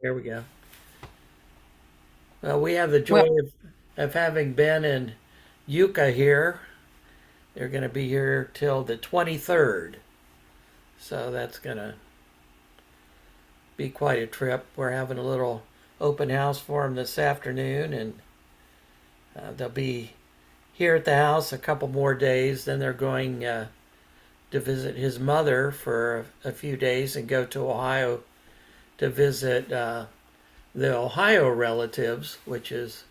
There we go. Well, we have the Well, joy of having Ben and Yuka here. They're going to be here till the 23rd. So that's going to be quite a trip. We're having a little open house for them this afternoon, and they'll be here at the house a couple more days. Then they're going to visit his mother for a few days and go to Ohio to visit the Ohio relatives, which is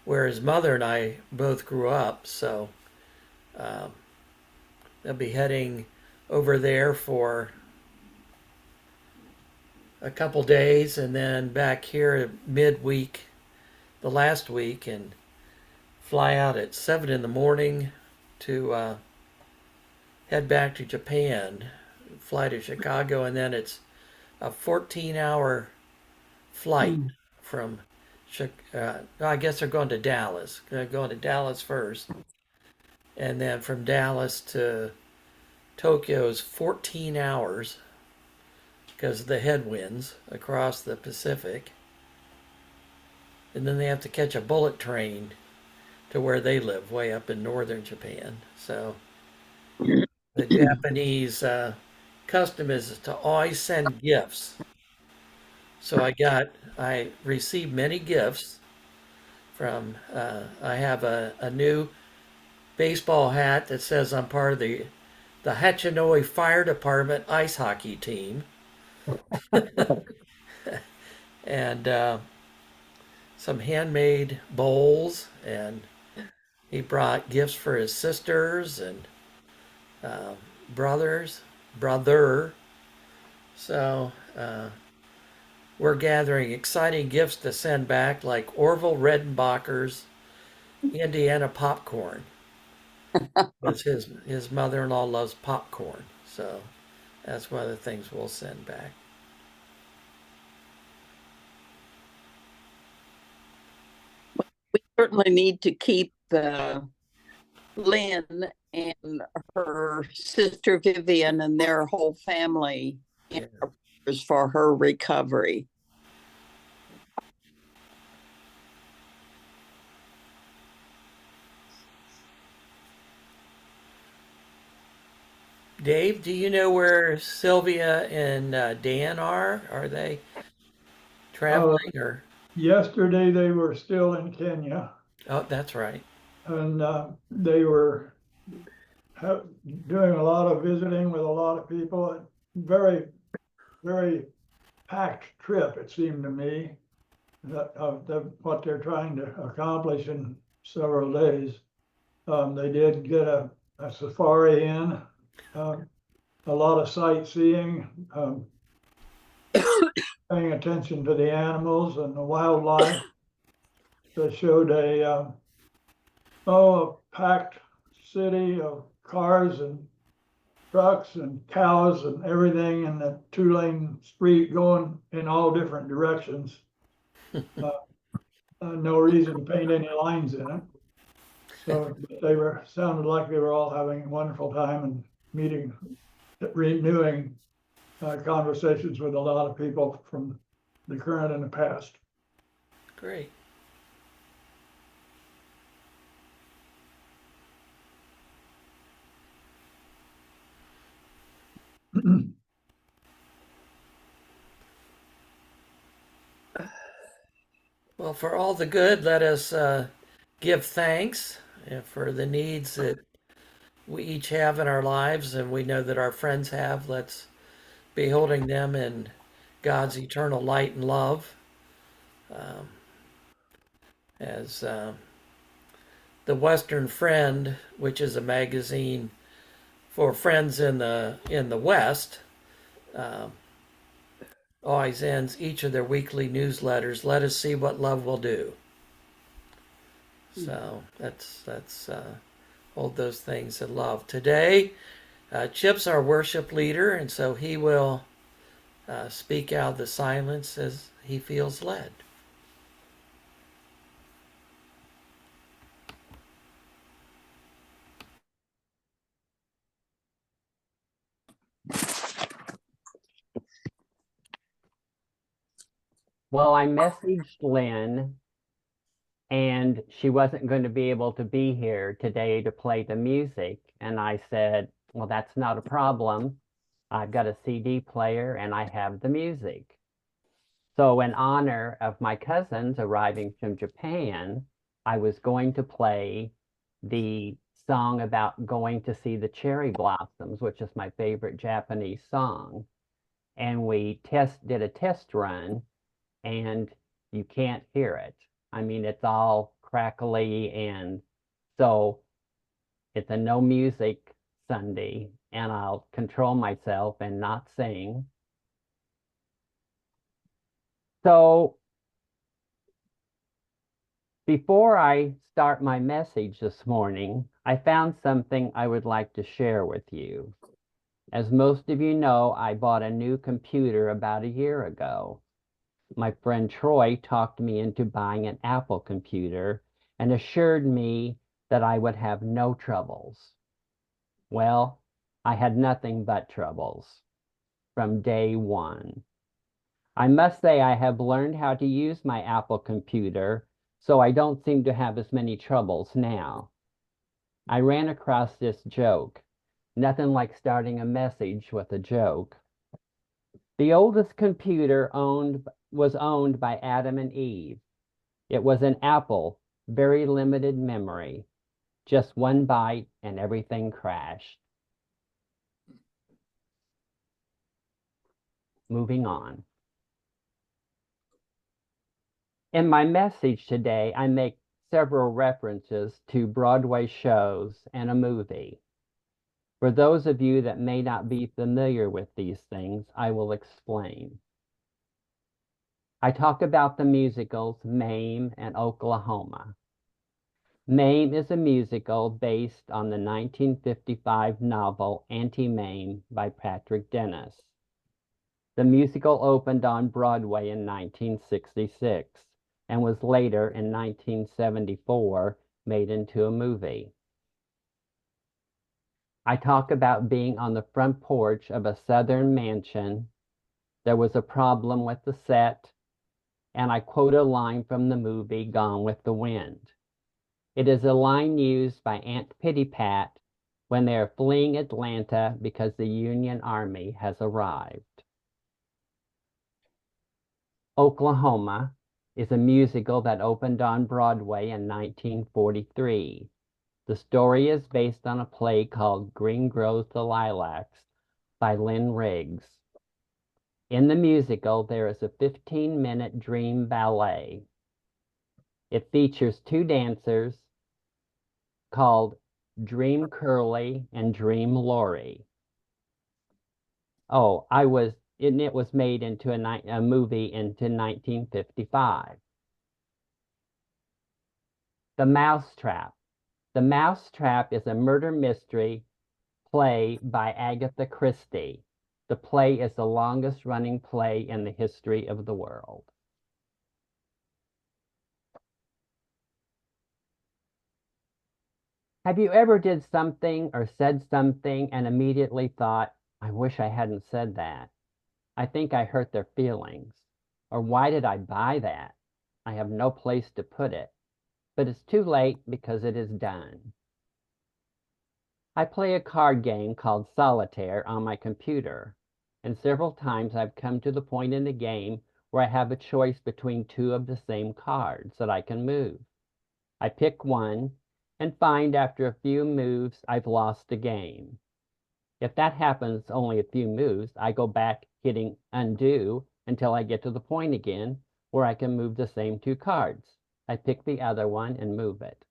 where his mother and I both grew up. So um, they'll be heading over there for a couple days and then back here midweek, the last week, and fly out at 7 in the morning to head back to Japan, fly to Chicago, and then it's a 14-hour flight mm, from. I guess they're going to Dallas. They're going to Dallas first, and then from Dallas to Tokyo is 14 hours because of the headwinds across the Pacific. And then they have to catch a bullet train to where they live, way up in northern Japan. So the Japanese custom is to always send gifts. So I received many gifts from, I have a new baseball hat that says I'm part of the Hachinoi Fire Department ice hockey team. And some handmade bowls, and he brought gifts for his sisters and uh, brothers, brother. So we're gathering exciting gifts to send back, like Orville Redenbacher's Indiana popcorn, because his mother-in-law loves popcorn. So that's one of the things we'll send back. we certainly need to keep Lynn and her sister Vivian and their whole family in Yeah, our prayers for her recovery. Dave, do you know where Sylvia and Dan are? Are they Uh, traveling or? Yesterday they were still in Kenya, Oh, that's right. and they were ha doing a lot of visiting with a lot of people. Very, very packed trip, it seemed to me, that what they're trying to accomplish in several days. They did get a safari in, um, a lot of sightseeing, paying attention to the animals and the wildlife. They showed a packed city of cars and trucks and cows and everything in the two-lane street going in all different directions. Uh, no reason to paint any lines in it. So they were sounded like they were all having a wonderful time and meeting, renewing conversations with a lot of people from the current and the past. Great. Well, for all the good, let us give thanks for the needs that we each have in our lives, and we know that our friends have. Let's be holding them in God's eternal light and love. Um, as the Western Friend, which is a magazine for friends in the West, um, always ends each of their weekly newsletters. Let us see what love will do. So that's hold those things in love. Today, Chip's our worship leader, and so he will speak out of the silence as he feels led. Well, I messaged Lynn, and she wasn't going to be able to be here today to play the music. And I said, well, that's not a problem. I've got a CD player and I have the music. So in honor of my cousins arriving from Japan, I was going to play the song about going to see the cherry blossoms, which is my favorite Japanese song. And we did a test run, and you can't hear it. I mean, it's all crackly, and so it's a no music Sunday, and I'll control myself and not sing. So before I start my message this morning, I found something I would like to share with you. As most of you know, I bought a new computer about a year ago. My friend Troy talked me into buying an Apple computer and assured me that I would have no troubles. Well, I had nothing but troubles from day one. I must say I have learned how to use my Apple computer, so I don't seem to have as many troubles now. I ran across this joke. Nothing like starting a message with a joke. The oldest computer was owned by Adam and Eve. It was an Apple, very limited memory. Just one byte and everything crashed. Moving on. In my message today, I make several references to Broadway shows and a movie. For those of you that may not be familiar with these things, I will explain. I talk about the musicals Mame and Oklahoma. Mame is a musical based on the 1955 novel Auntie by Patrick Dennis. The musical opened on Broadway in 1966 and was later in 1974 made into a movie. I talk about being on the front porch of a Southern mansion. There was a problem with the set, and I quote a line from the movie Gone with the Wind. It is a line used by Aunt Pittypat when they are fleeing Atlanta because the Union Army has arrived. Oklahoma is a musical that opened on Broadway in 1943. The story is based on a play called Green Grows the Lilacs by Lynn Riggs. In the musical, there is a 15-minute dream ballet. It features two dancers called Dream Curly and Dream Lori. Oh, it was made into a movie into 1955. The Mousetrap. The Mousetrap is a murder mystery play by Agatha Christie. The play is the longest running play in the history of the world. Have you ever did something or said something and immediately thought, I wish I hadn't said that. I think I hurt their feelings. Or why did I buy that? I have no place to put it. But it's too late because it is done. I play a card game called Solitaire on my computer, and several times I've come to the point in the game where I have a choice between two of the same cards that I can move. I pick one and find after a few moves I've lost the game. If that happens only a few moves, I go back hitting undo until I get to the point again where I can move the same two cards. I pick the other one and move it.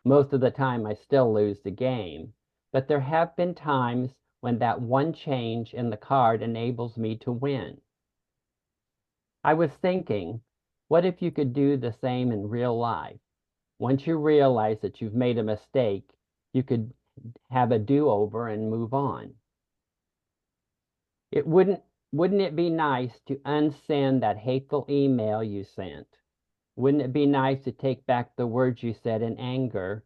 Most of the time I still lose the game, but there have been times when that one change in the card enables me to win. I was thinking, what if you could do the same in real life? Once you realize that you've made a mistake, you could have a do-over and move on. Wouldn't it be nice to unsend that hateful email you sent? Wouldn't it be nice to take back the words you said in anger,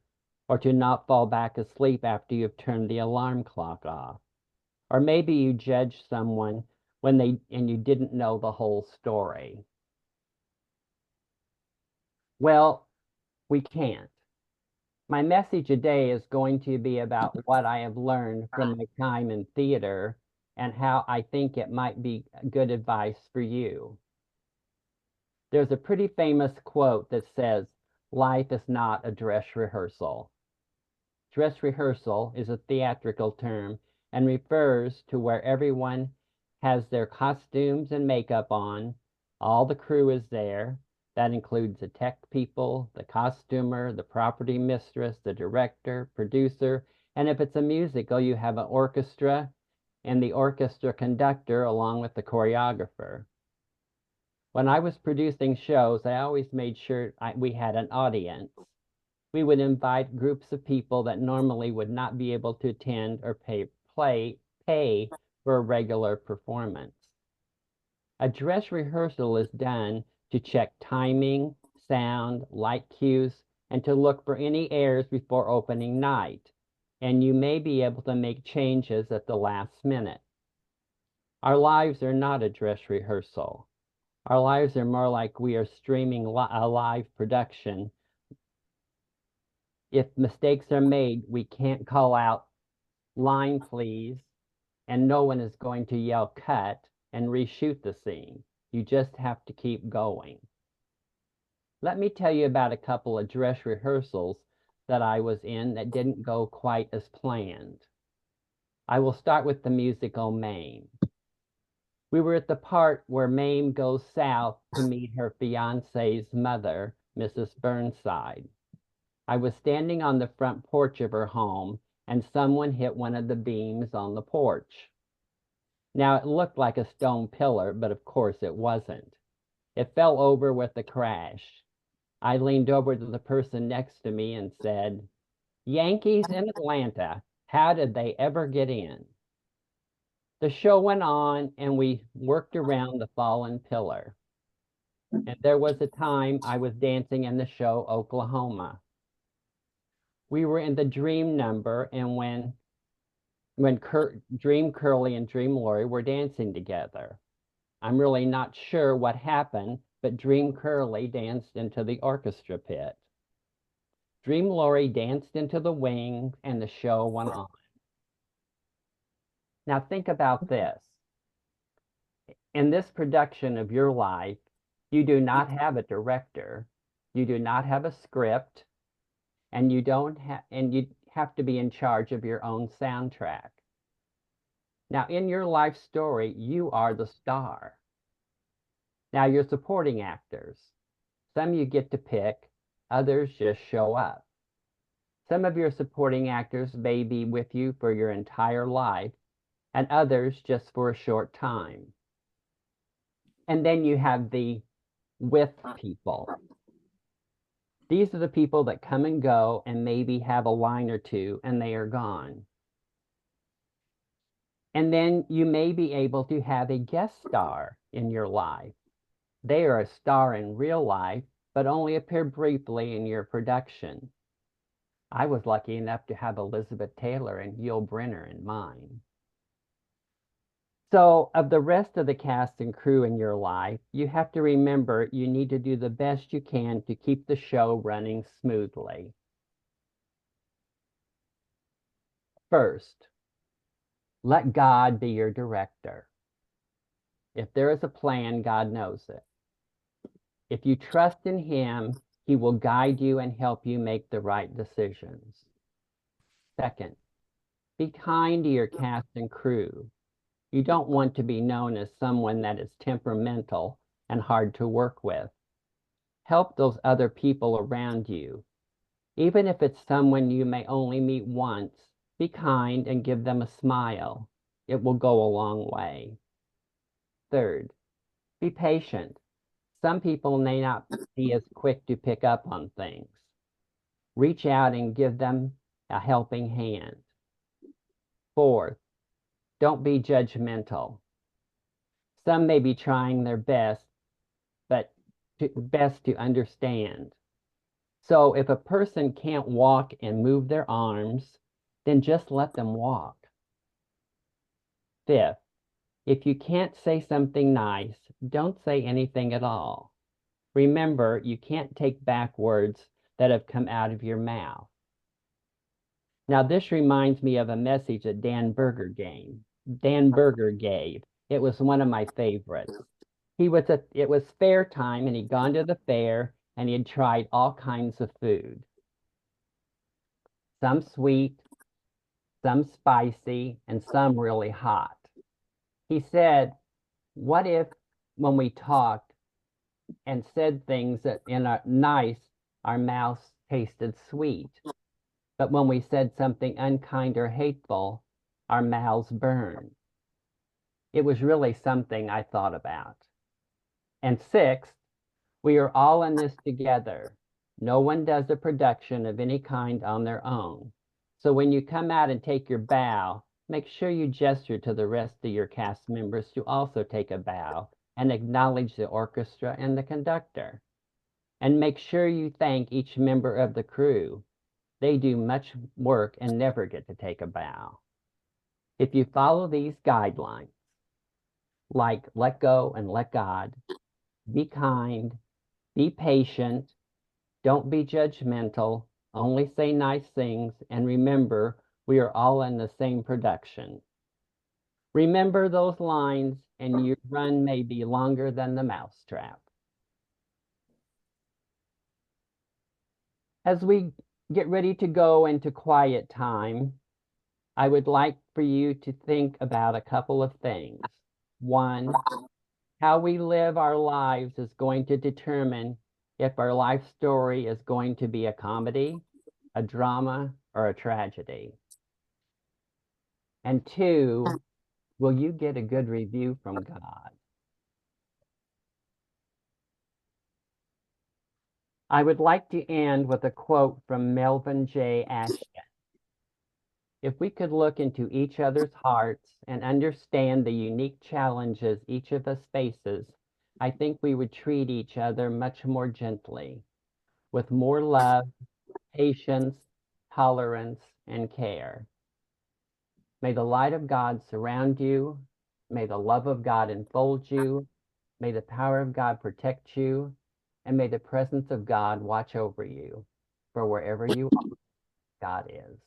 or to not fall back asleep after you've turned the alarm clock off? Or maybe you judged someone and you didn't know the whole story. Well, we can't. My message today is going to be about what I have learned from my time in theater and how I think it might be good advice for you. There's a pretty famous quote that says, "Life is not a dress rehearsal." Dress rehearsal is a theatrical term and refers to where everyone has their costumes and makeup on, all the crew is there. That includes the tech people, the costumer, the property mistress, the director, producer, and if it's a musical, you have an orchestra and the orchestra conductor along with the choreographer. When I was producing shows, I always made sure we had an audience. We would invite groups of people that normally would not be able to attend or pay for a regular performance. A dress rehearsal is done to check timing, sound, light cues, and to look for any errors before opening night. And you may be able to make changes at the last minute. Our lives are not a dress rehearsal. Our lives are more like we are streaming a live production. If mistakes are made, we can't call out, "Line, please," and no one is going to yell, "Cut," and reshoot the scene. You just have to keep going. Let me tell you about a couple of dress rehearsals that I was in that didn't go quite as planned. I will start with the musical Mame. We were at the part where Mame goes south to meet her fiance's mother, Mrs. Burnside. I was standing on the front porch of her home, and someone hit one of the beams on the porch. Now, it looked like a stone pillar, but of course it wasn't. It fell over with a crash. I leaned over to the person next to me and said, "Yankees in Atlanta, how did they ever get in?" The show went on, and we worked around the fallen pillar. And there was a time I was dancing in the show Oklahoma. We were in the dream number, and when Dream Curly and Dream Lori were dancing together. I'm really not sure what happened, but Dream Curly danced into the orchestra pit. Dream Lori danced into the wings, and the show went on. Now think about this. In this production of your life, you do not have a director, you do not have a script, and you have to be in charge of your own soundtrack. Now, in your life story, you are the star. Now, you're supporting actors. Some you get to pick, others just show up. Some of your supporting actors may be with you for your entire life, and others just for a short time. And then you have the with people. These are the people that come and go and maybe have a line or two and they are gone. And then you may be able to have a guest star in your life. They are a star in real life, but only appear briefly in your production. I was lucky enough to have Elizabeth Taylor and Yul Brynner in mine. So of the rest of the cast and crew in your life, you have to remember you need to do the best you can to keep the show running smoothly. First, let God be your director. If there is a plan, God knows it. If you trust in Him, He will guide you and help you make the right decisions. Second, be kind to your cast and crew. You don't want to be known as someone that is temperamental and hard to work with. Help those other people around you. Even if it's someone you may only meet once, be kind and give them a smile. It will go a long way. Third, be patient. Some people may not be as quick to pick up on things. Reach out and give them a helping hand. Fourth, don't be judgmental. Some may be trying their best, but best to understand. So if a person can't walk and move their arms, then just let them walk. Fifth, if you can't say something nice, don't say anything at all. Remember, you can't take back words that have come out of your mouth. Now, this reminds me of a message that Dan Berger gave. It was one of my favorites. It was fair time, and he'd gone to the fair, and he had tried all kinds of food. Some sweet, some spicy, and some really hot. He said, what if when we talked and said things that our mouths tasted sweet, but when we said something unkind or hateful, our mouths burned? It was really something I thought about. And sixth, we are all in this together. No one does a production of any kind on their own. So when you come out and take your bow, make sure you gesture to the rest of your cast members to also take a bow and acknowledge the orchestra and the conductor. And make sure you thank each member of the crew. They do much work and never get to take a bow. If you follow these guidelines, like let go and let God, be kind, be patient, don't be judgmental, only say nice things, and remember, we are all in the same production. Remember those lines, and your run may be longer than the mousetrap. As we get ready to go into quiet time, I would like for you to think about a couple of things. One, how we live our lives is going to determine if our life story is going to be a comedy, a drama, or a tragedy. And two, will you get a good review from God? I would like to end with a quote from Melvin J. Ashton. If we could look into each other's hearts and understand the unique challenges each of us faces, I think we would treat each other much more gently, with more love, patience, tolerance, and care. May the light of God surround you. May the love of God enfold you. May the power of God protect you. And may the presence of God watch over you. For wherever you are, God is.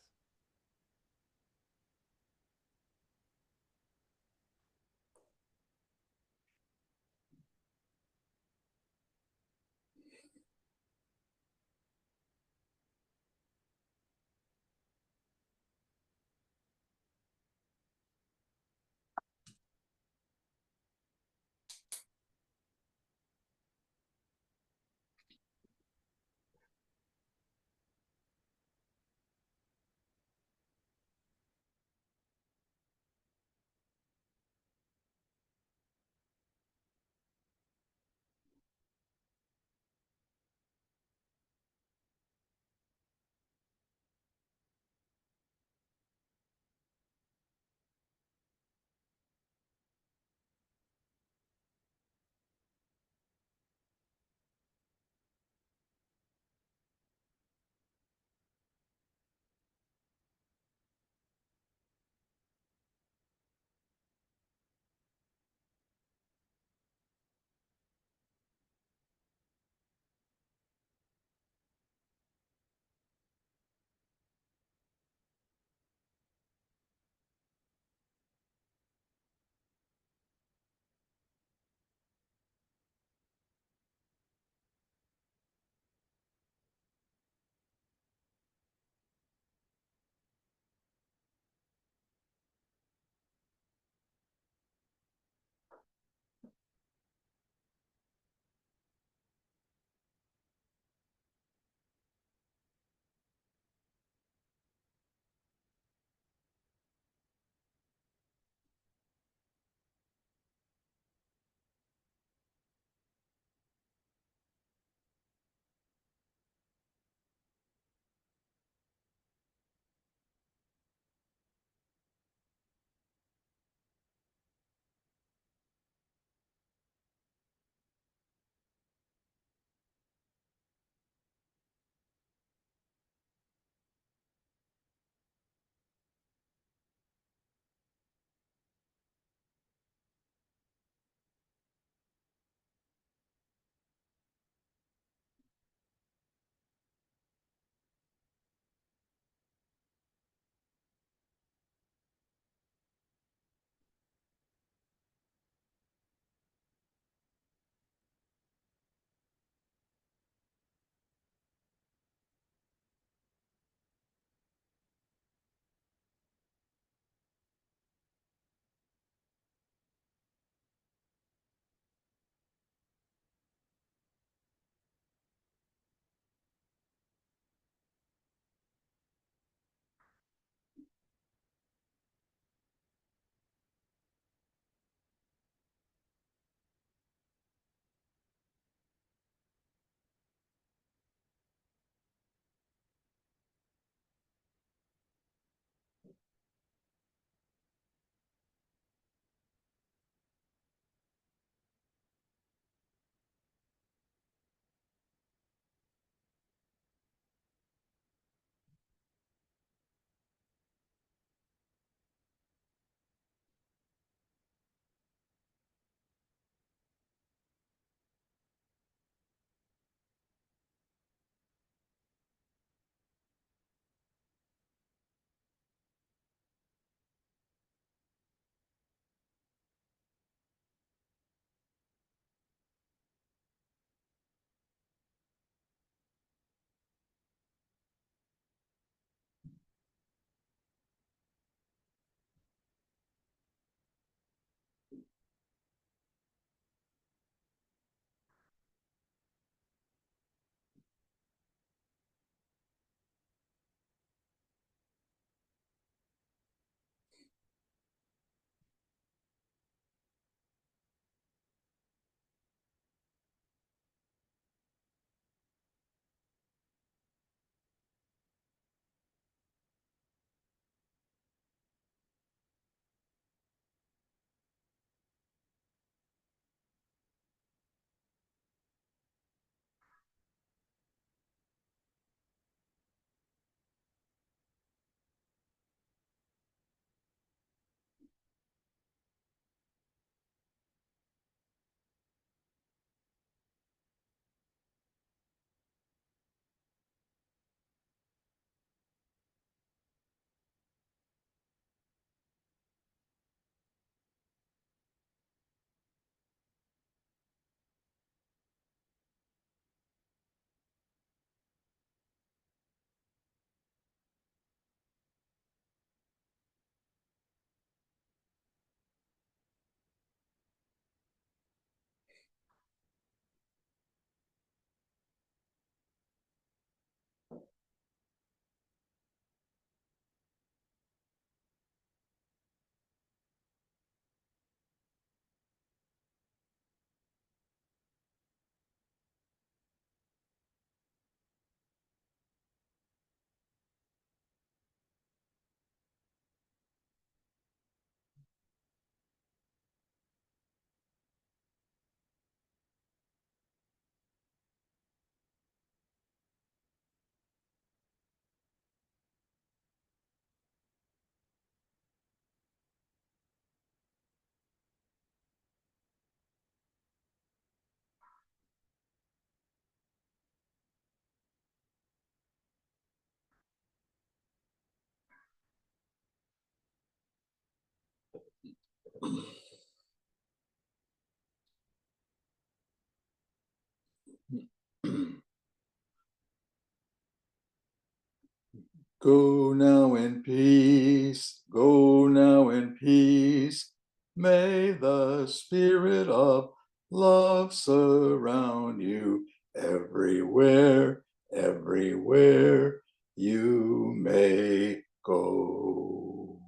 Go now in peace, go now in peace. May the spirit of love surround you everywhere, everywhere you may go.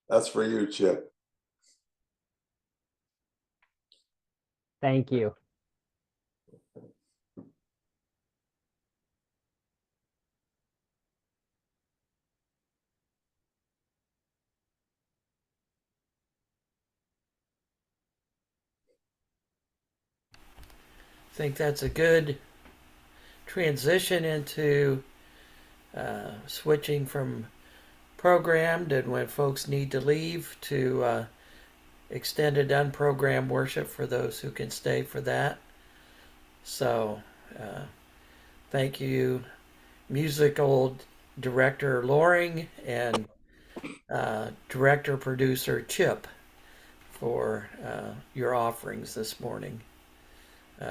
That's for you, Chip. Thank you. I think that's a good transition into switching from programmed and when folks need to leave to extended unprogrammed worship for those who can stay for that. So, thank you, musical director Loring and director producer Chip, for your offerings this morning.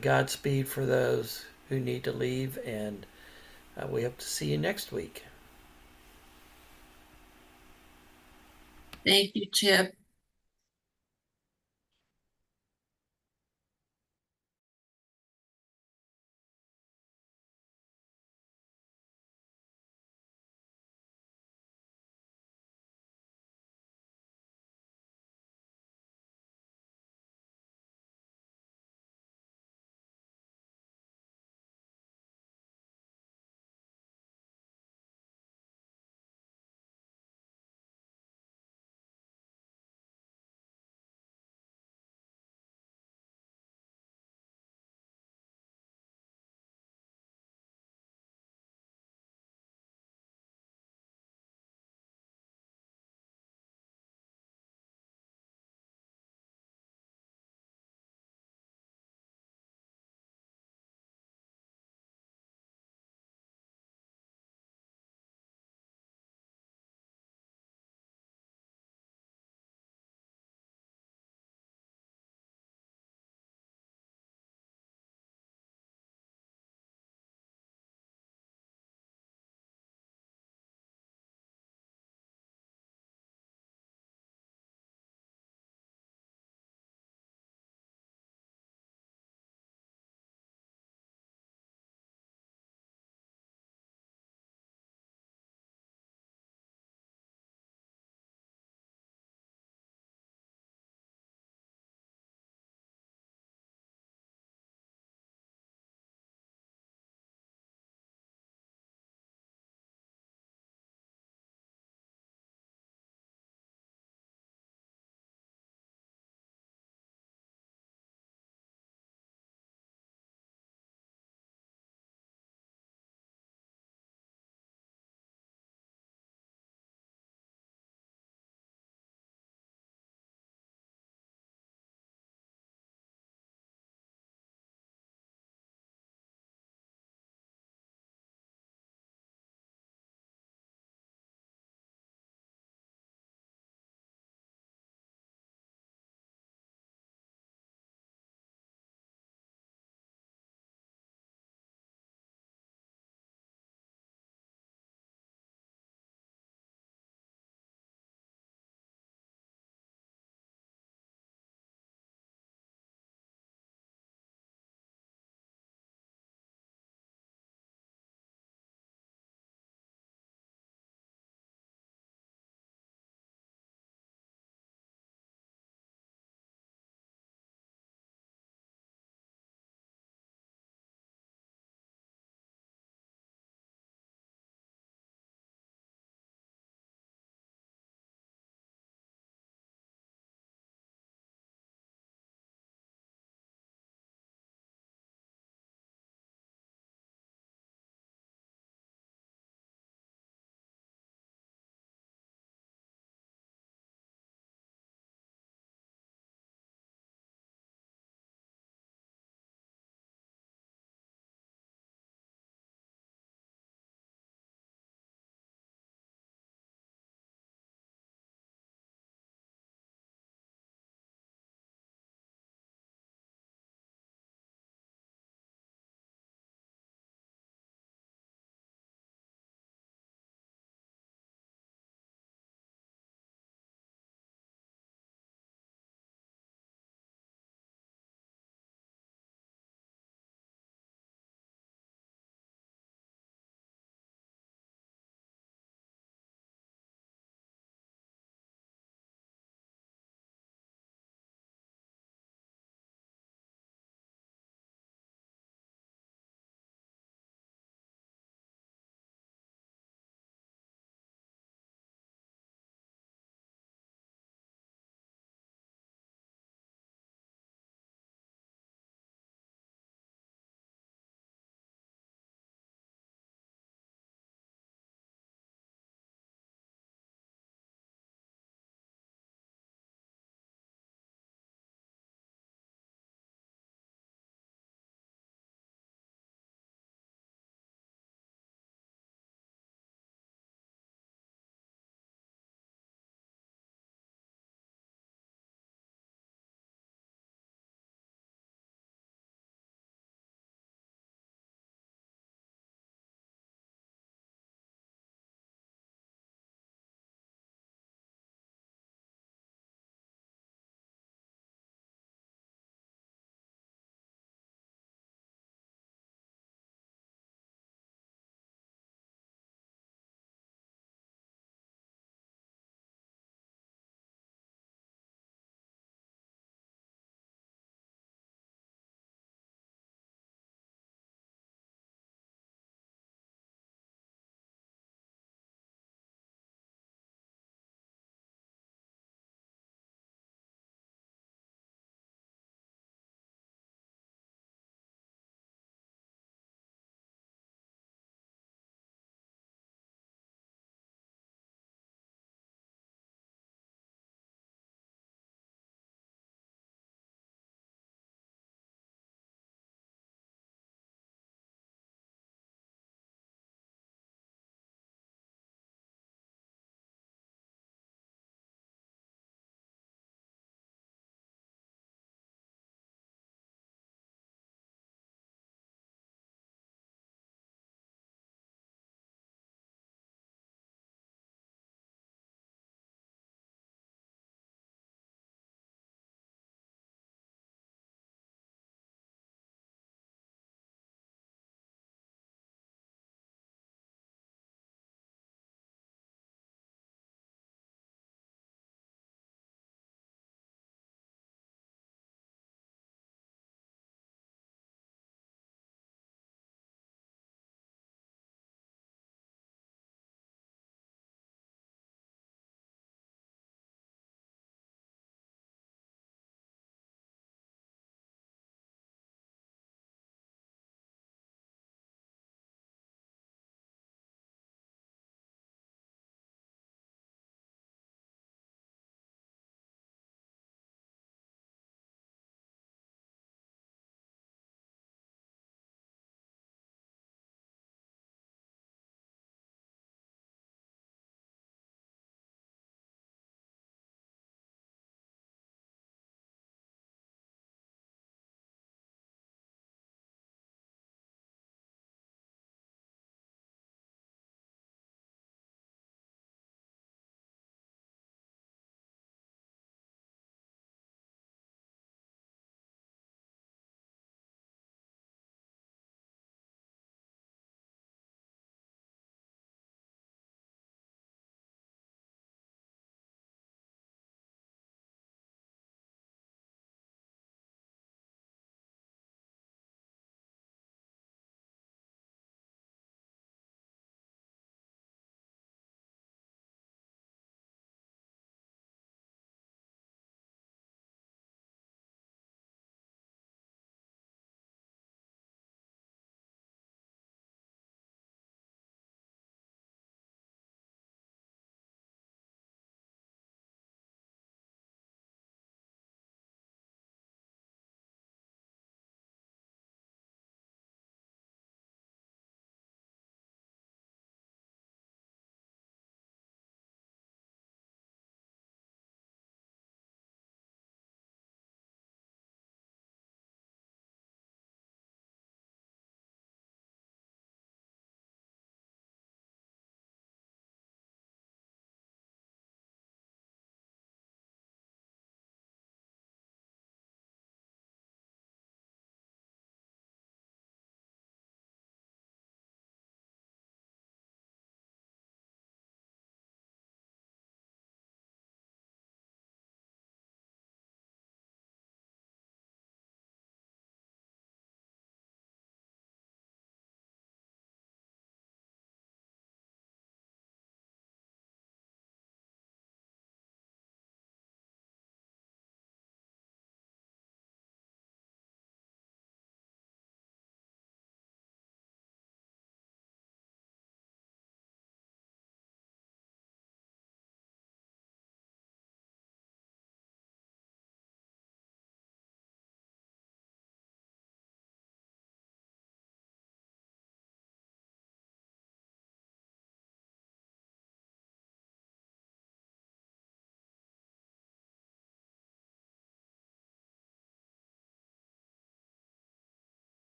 Godspeed for those who need to leave, and we hope to see you next week. Thank you, Chip.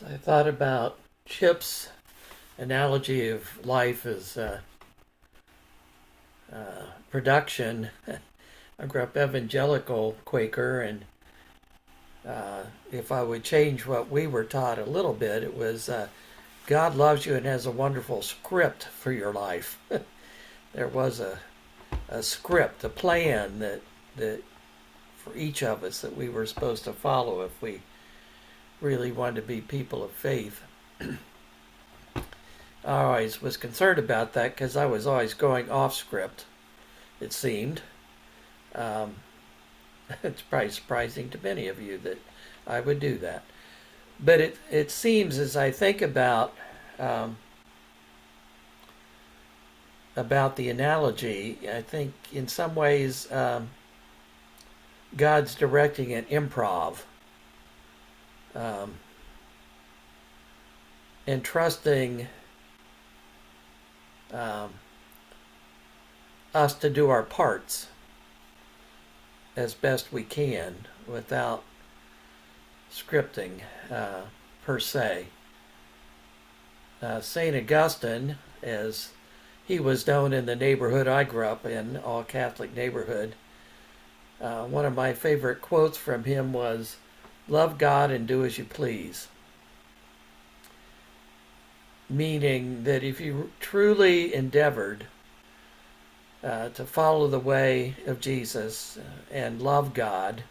I thought about Chip's analogy of life as production. I grew up evangelical Quaker, and if I would change what we were taught a little bit, it was God loves you and has a wonderful script for your life. There was a script, a plan that for each of us that we were supposed to follow if we really wanted to be people of faith. I always was concerned about that because I was always going off script, it seemed. It's probably surprising to many of you that I would do that. But it seems as I think about the analogy, I think in some ways God's directing an improv and trusting us to do our parts as best we can without scripting per se. St. Augustine, as he was known in the neighborhood I grew up in, all Catholic neighborhood, one of my favorite quotes from him was, "Love God and do as you please." Meaning that if you truly endeavored to follow the way of Jesus and love God,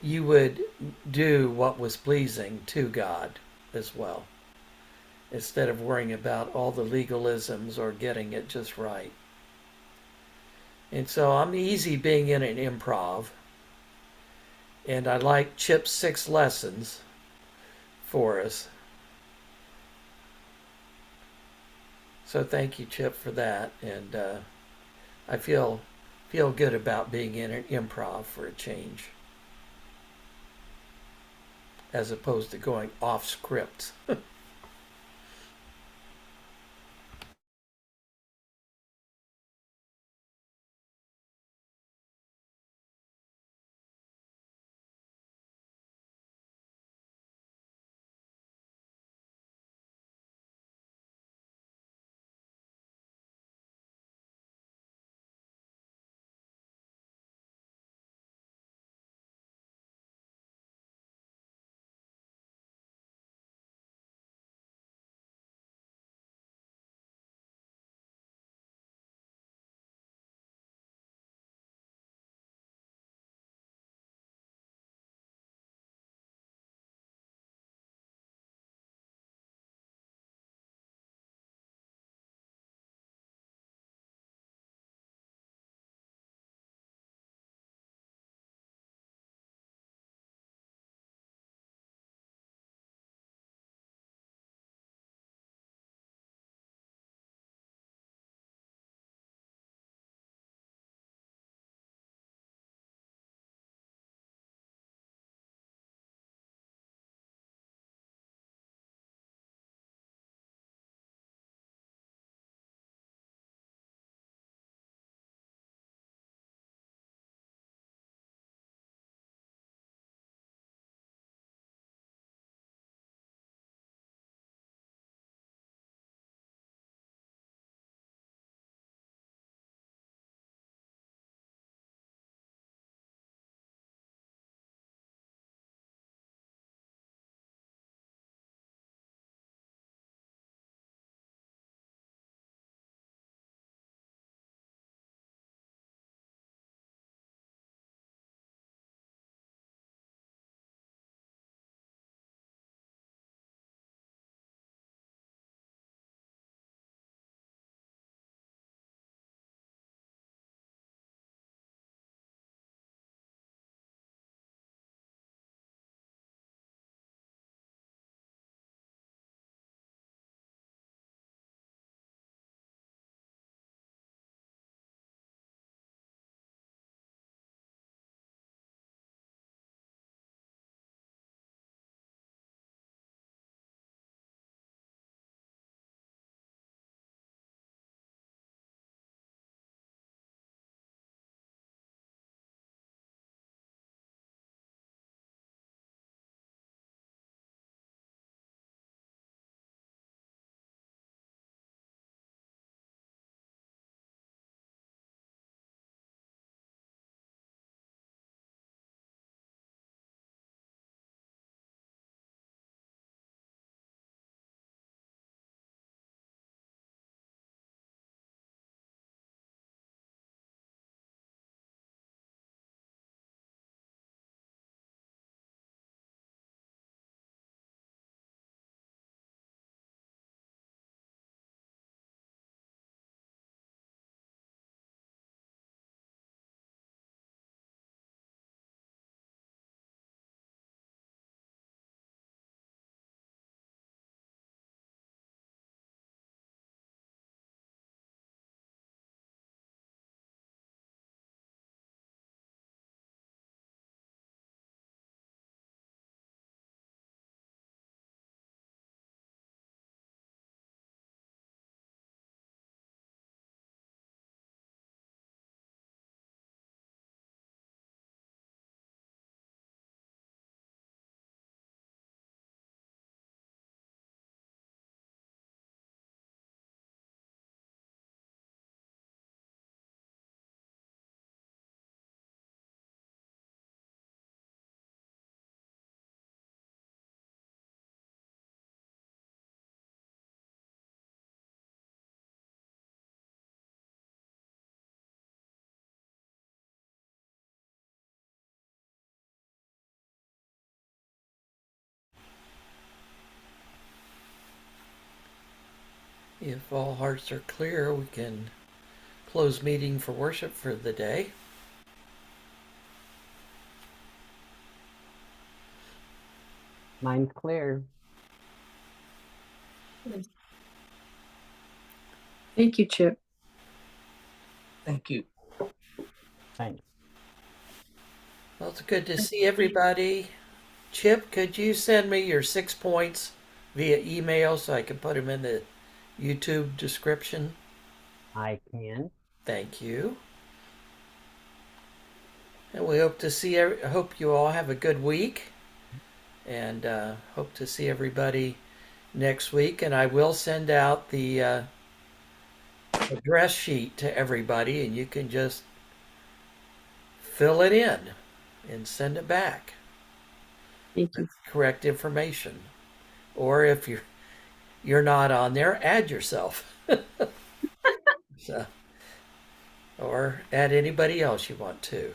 you would do what was pleasing to God as well, instead of worrying about all the legalisms or getting it just right. And so I'm easy being in an improv, and I like Chip's 6 lessons for us. So thank you, Chip, for that, and I feel good about being in an improv for a change, as opposed to going off script. If all hearts are clear, we can close meeting for worship for the day. Mine's clear. Thank you, Chip. Thank you. Thanks. Well, it's good to see everybody. Chip, could you send me your 6 points via email so I can put them in the YouTube description? I can. Thank you. And we hope to see. Hope you all have a good week, and hope to see everybody next week. And I will send out the address sheet to everybody, and you can just fill it in and send it back. Thank you. Correct information, or if you're not on there, add yourself. So, or add anybody else you want to.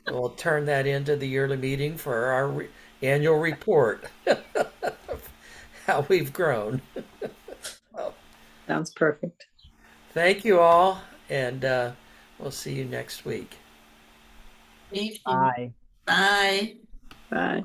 We'll turn that into the yearly meeting for our annual report. How we've grown. Sounds perfect. Thank you all, and we'll see you next week. Bye. Bye.